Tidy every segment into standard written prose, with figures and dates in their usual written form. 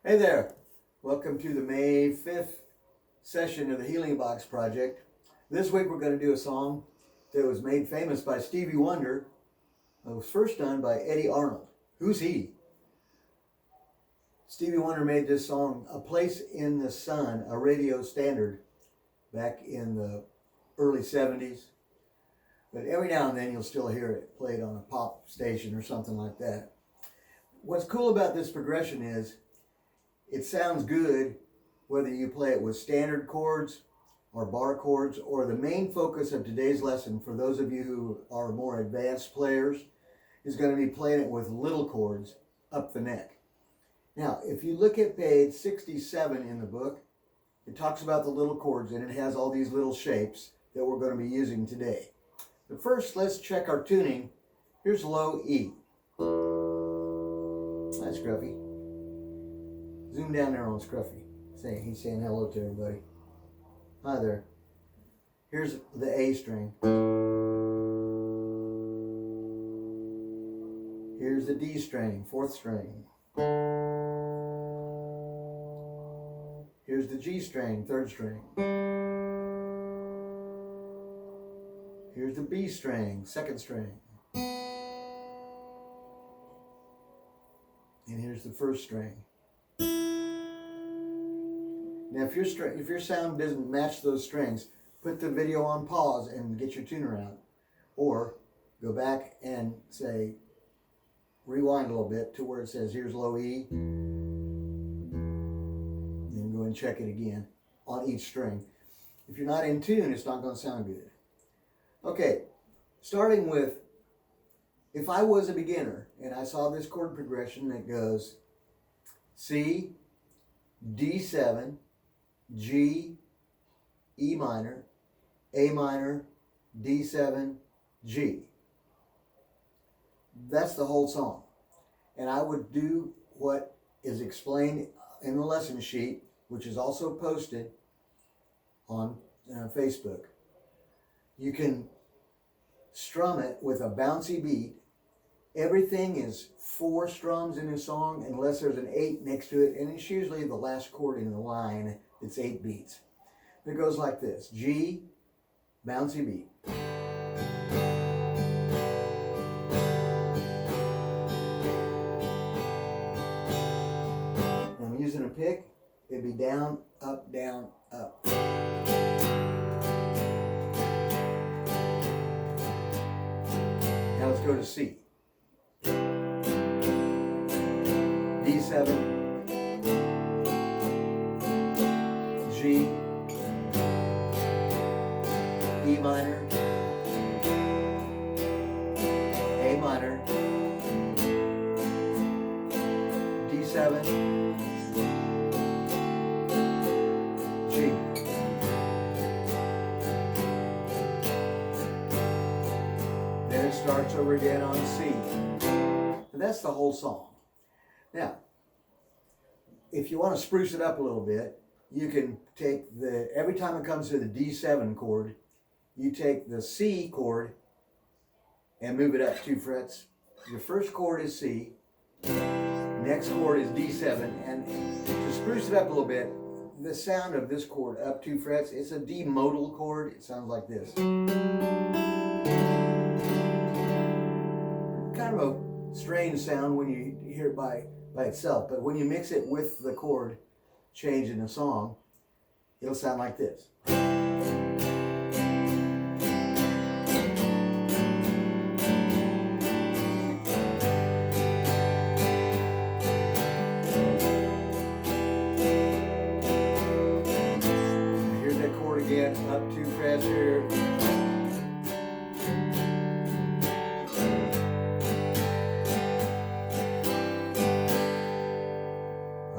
Hey there, welcome to the May 5th session of the Healing Box Project. This week we're going to do a song that was made famous by Stevie Wonder. It was first done by Eddie Arnold. Who's he? Stevie Wonder made this song, A Place in the Sun, a radio standard back in the early 70s. But every now and then you'll still hear it played on a pop station or something like that. What's cool about this progression is it sounds good whether you play it with standard chords or bar chords, or the main focus of today's lesson for those of you who are more advanced players is going to be playing it with little chords up the neck. Now, if you look at page 67 in the book, it talks about the little chords and it has all these little shapes that we're going to be using today. But first, let's check our tuning. Here's low E. That's Scruffy. Zoom down there on Scruffy. He's saying hello to everybody. Hi there. Here's the A string. Here's the D string, fourth string. Here's the G string, third string. Here's the B string, second string. And here's the first string. Now, if your sound doesn't match those strings, put the video on pause and get your tuner out. Or go back and say, rewind a little bit to where it says, here's low E. Then go and check it again on each string. If you're not in tune, it's not going to sound good. Okay, starting with, if I was a beginner and I saw this chord progression that goes C, D7, G, E minor, A minor, D7, G. That's the whole song. And I would do what is explained in the lesson sheet, which is also posted on Facebook. You can strum it with a bouncy beat. Everything is 4 strums in a song unless there's an 8 next to it, and it's usually the last chord in the line. It's 8 beats. It goes like this: G, bouncy beat. When I'm using a pick, it'd be down, up, down, up. Now let's go to C. D7, G, E minor, A minor, D7, G. Then it starts over again on C. And that's the whole song. Now, if you want to spruce it up a little bit, you can take every time it comes to the D7 chord, you take the C chord and move it up 2 frets. Your first chord is C, next chord is D7, and to spruce it up a little bit, the sound of this chord up 2 frets, it's a D modal chord. It sounds like this. Kind of a strange sound when you hear it by itself, but when you mix it with the chord change in a song, it'll sound like this. Here's that chord again, up 2 frets here.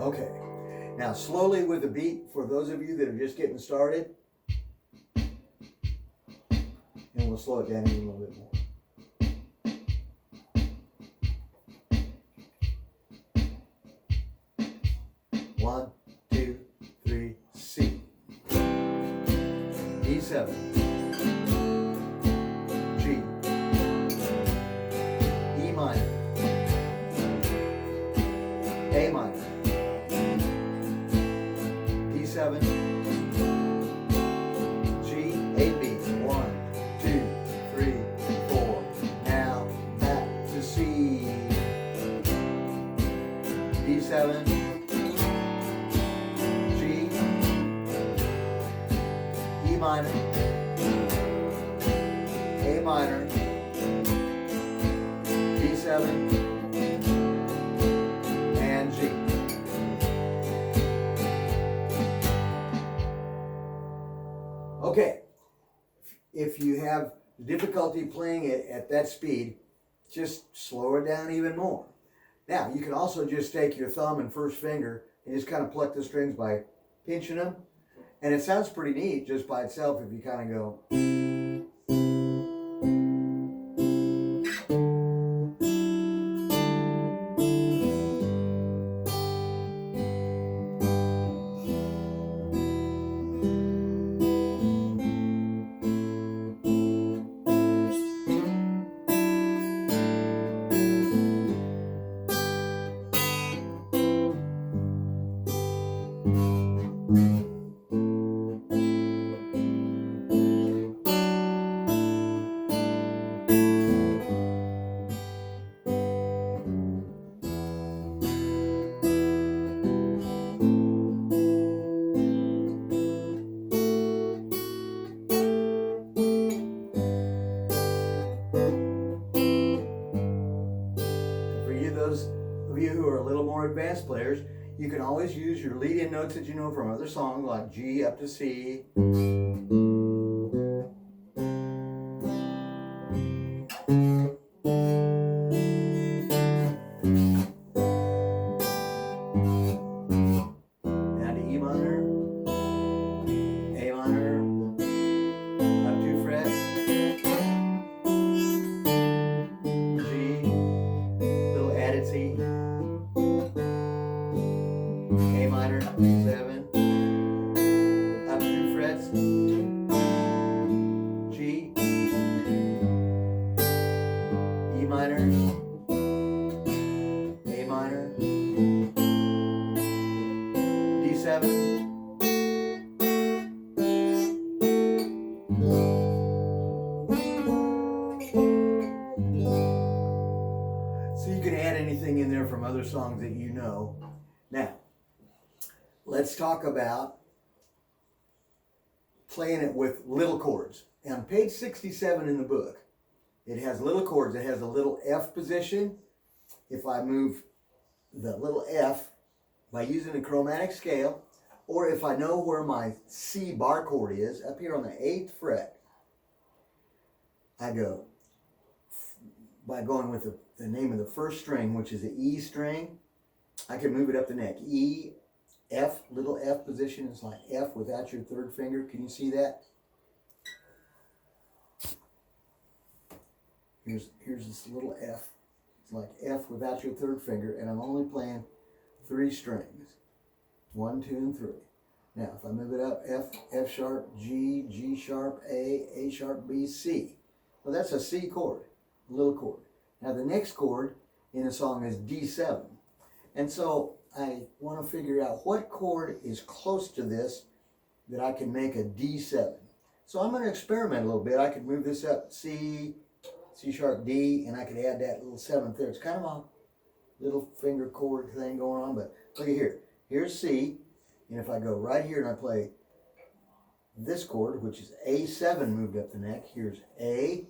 Okay, now slowly with the beat for those of you that are just getting started, and we'll slow it down even a little bit more. 1, 2, 3, C. D7, G, E minor, A minor, D7, G, 8 beats. 1, 2, 3, 4. Now back to C. D7, G, E minor, A minor, D7, and G. Okay, if you have difficulty playing it at that speed, just slow it down even more. Now, you can also just take your thumb and first finger and just kind of pluck the strings by pinching them. And it sounds pretty neat just by itself if you kind of go. Those of you who are a little more advanced players, you can always use your lead-in notes that you know from other songs, like G up to C. Down to E minor, A minor, up 2 frets, G, little added C, A minor, 7, up 2 frets, G, E minor, A minor, D7, so you can add anything in there from other songs that you know. Now, let's talk about playing it with little chords. And on page 67 in the book, it has little chords. It has a little F position. If I move the little F by using a chromatic scale, or if I know where my C bar chord is, up here on the 8th fret, I go by going with the name of the first string, which is the E string. I can move it up the neck. E, F, little F position. It's like F without your third finger. Can you see that? Here's this little F. It's like F without your third finger, and I'm only playing 3 strings. 1, 2, and 3. Now, if I move it up, F, F sharp, G, G sharp, A sharp, B, C. Well, that's a C chord, a little chord. Now, the next chord in a song is D7. And so I want to figure out what chord is close to this that I can make a D7. So I'm going to experiment a little bit. I could move this up C, C sharp, D, and I could add that little 7th there. It's kind of a little finger chord thing going on, but look at here. Here's C, and if I go right here and I play this chord, which is A7 moved up the neck, here's A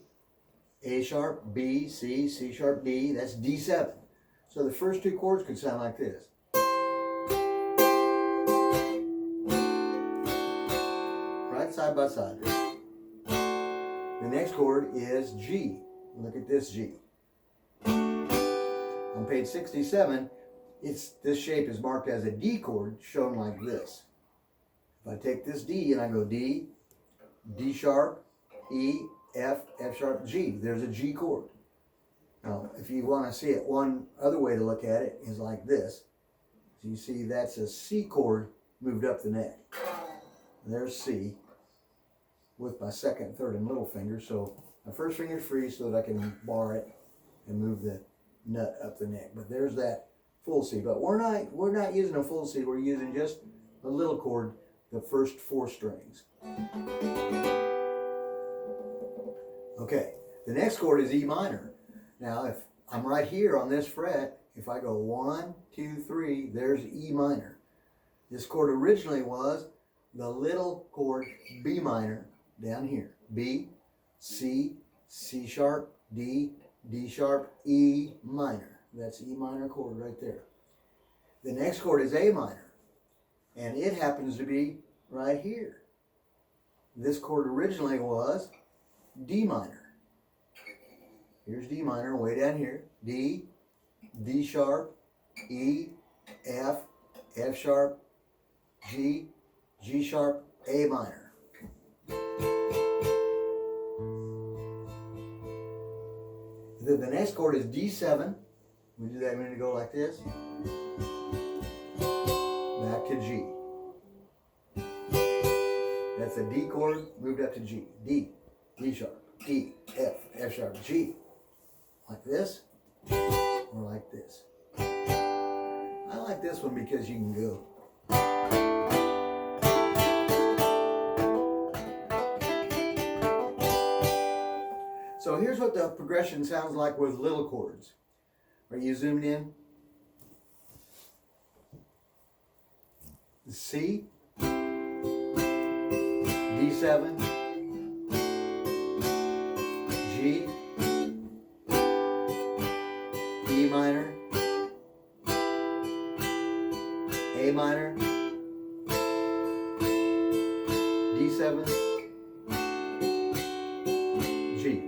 sharp, B, C, C sharp, D, that's D7. So the first 2 chords could sound like this. Right side by side. The next chord is G. Look at this G. On page 67, this shape is marked as a D chord, shown like this. If I take this D and I go D, D sharp, E, F, F sharp, G. There's a G chord. Now, if you want to see it, one other way to look at it is like this. So you see that's a C chord moved up the neck. There's C with my second, third, and little finger. So my first finger is free so that I can bar it and move the nut up the neck. But there's that full C. But we're not using a full C. We're using just a little chord the first 4 strings. Okay, the next chord is E minor. Now, if I'm right here on this fret, if I go 1, 2, 3, there's E minor. This chord originally was the little chord B minor down here. B, C, C sharp, D, D sharp, E minor. That's E minor chord right there. The next chord is A minor, and it happens to be right here. This chord originally was D minor. Here's D minor way down here. D, D sharp, E, F, F sharp, G, G sharp, A minor. Then the next chord is D7. We do that a minute ago like this. Back to G. That's a D chord moved up to G. D, D sharp, E, F, F sharp, G. Like this, or like this. I like this one because you can go. So here's what the progression sounds like with little chords. Are you zoomed in? C, D7, G, E minor, A minor, D7, G.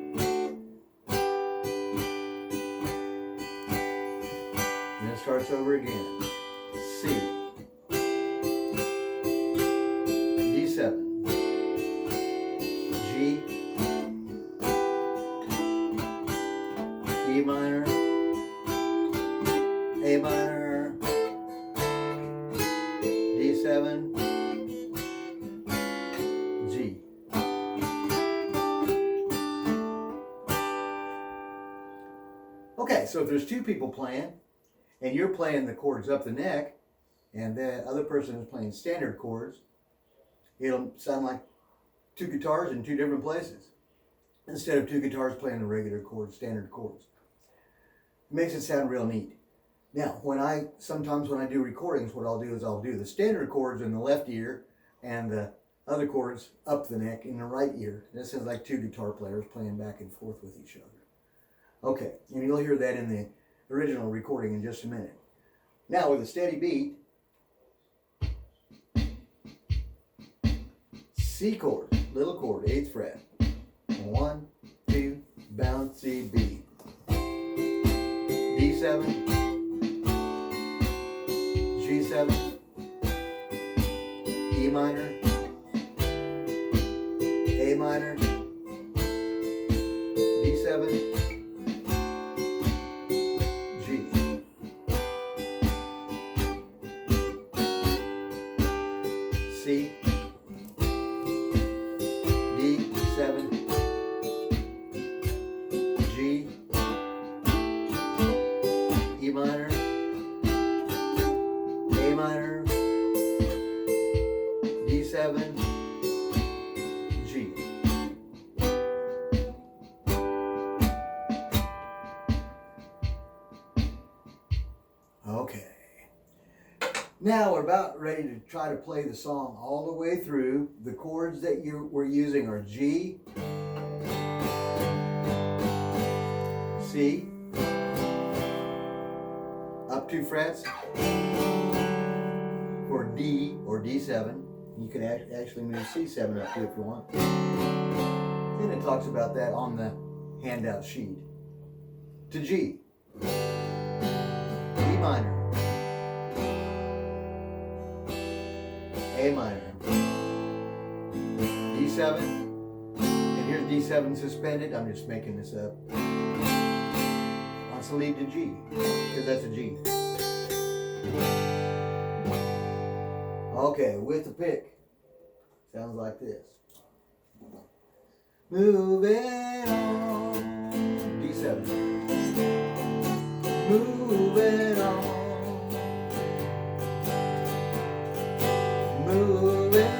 And it starts over again. C, D7, G, E minor, A minor, D7, G. Okay, so if there's 2 people playing, and you're playing the chords up the neck, and the other person is playing standard chords, it'll sound like 2 guitars in 2 different places, instead of 2 guitars playing the regular chords, standard chords. It makes it sound real neat. Now, sometimes when I do recordings, what I'll do is I'll do the standard chords in the left ear and the other chords up the neck in the right ear. This sounds like 2 guitar players playing back and forth with each other. Okay, and you'll hear that in the original recording in just a minute. Now, with a steady beat, C chord, little chord, 8th fret. 1, 2, bouncy B. D7, G7, E minor, A minor, D7, G. C, D7, G, E minor, A minor, D7, G. Okay. Now we're about ready to try to play the song all the way through. The chords that we're using are G, C, up 2 frets for D or D7. You can actually move C7 up too if you want. Then it talks about that on the handout sheet. To G, E minor, A minor, D7, and here's D7 suspended. I'm just making this up. Wants to lead to G, because that's a G. Okay, with the pick, sounds like this. Moving on, D7. Moving on, moving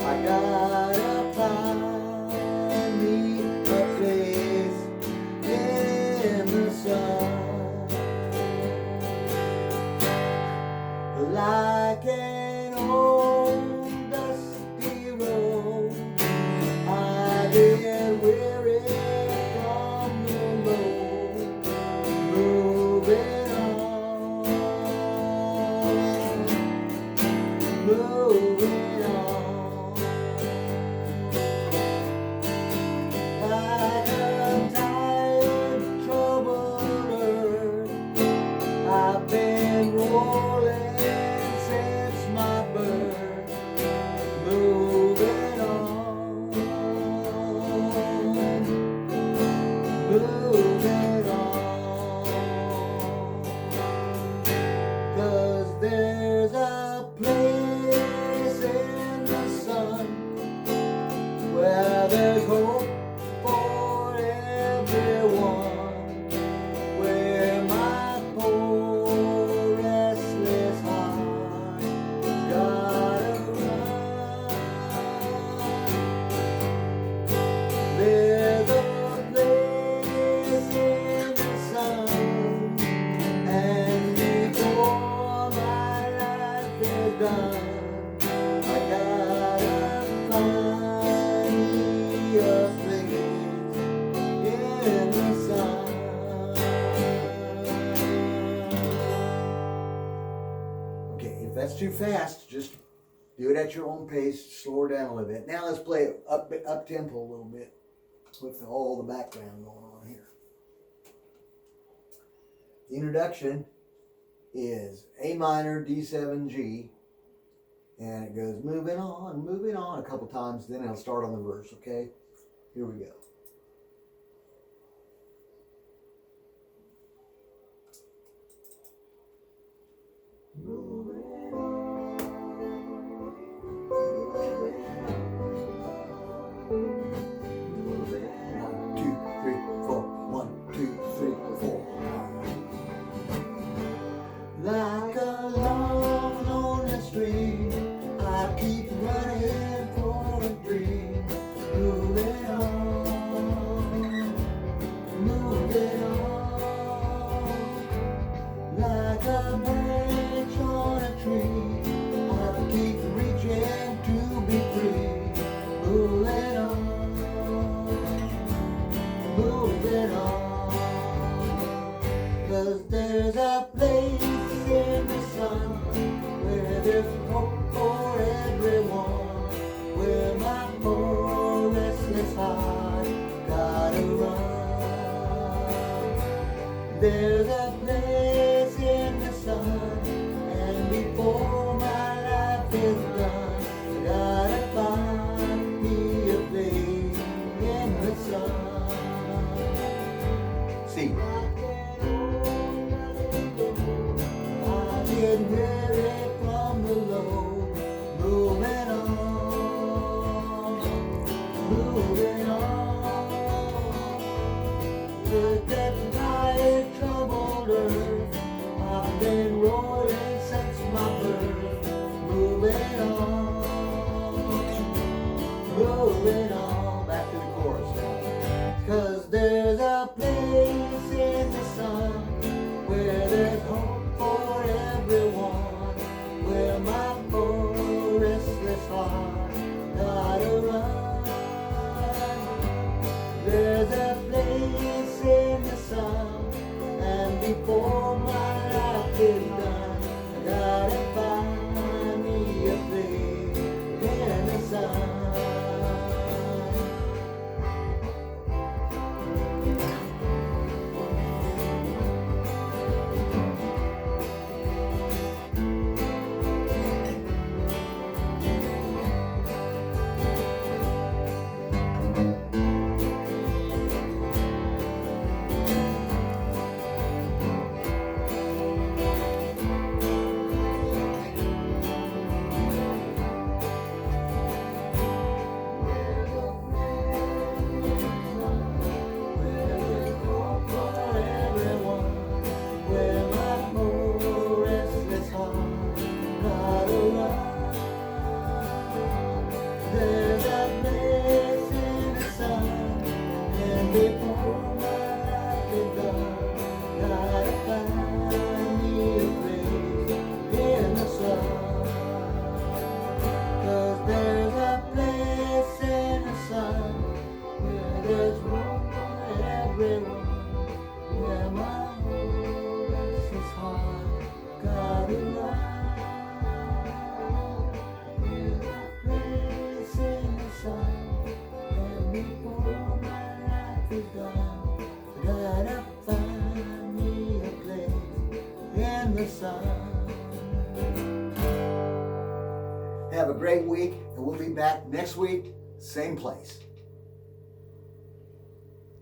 I gotta find me a place in the sun, like an old dusty road. I get weary from the road, moving on, moving on. Like a tired, troubled earth, I've been rolling since my birth, moving on, moving on. 'Cause there's a place in the sun where there's hope for everyone, where my poor restless heart gotta run. There's a place in the sun, and before my life is done, I gotta find me a place in the sun. Okay, if that's too fast, just do it at your own pace, slow her down a little bit. Now let's play it up tempo a little bit with all the background going on here. The introduction is A minor, D7, G, and it goes moving on a couple times, then it'll start on the verse, okay? Here we go. Moving on, moving on. 1, 2, 3, 4. 1, 2, 3, 4. Like a long, lonely stream, I keep running for a dream. Moving on, moving on. Like a branch on a tree, I keep reaching to be free. Moving on, moving on. 'Cause there's a place in the sun where there's hope for everyone, where my poor restless heart gotta run. There's a place in the sun, and before my life is done, I gotta find me a place in the sun. See, I get weary from the load, moving on, moving on. With that tired, troubled earth, I've been rolling since my birth, moving on. Back to the chorus now. 'Cause there's a place in the sun where there's hope for everyone, where my poor restless heart gotta run. Gotta find me a place in the sun. Have a great week, and we'll be back next week, same place.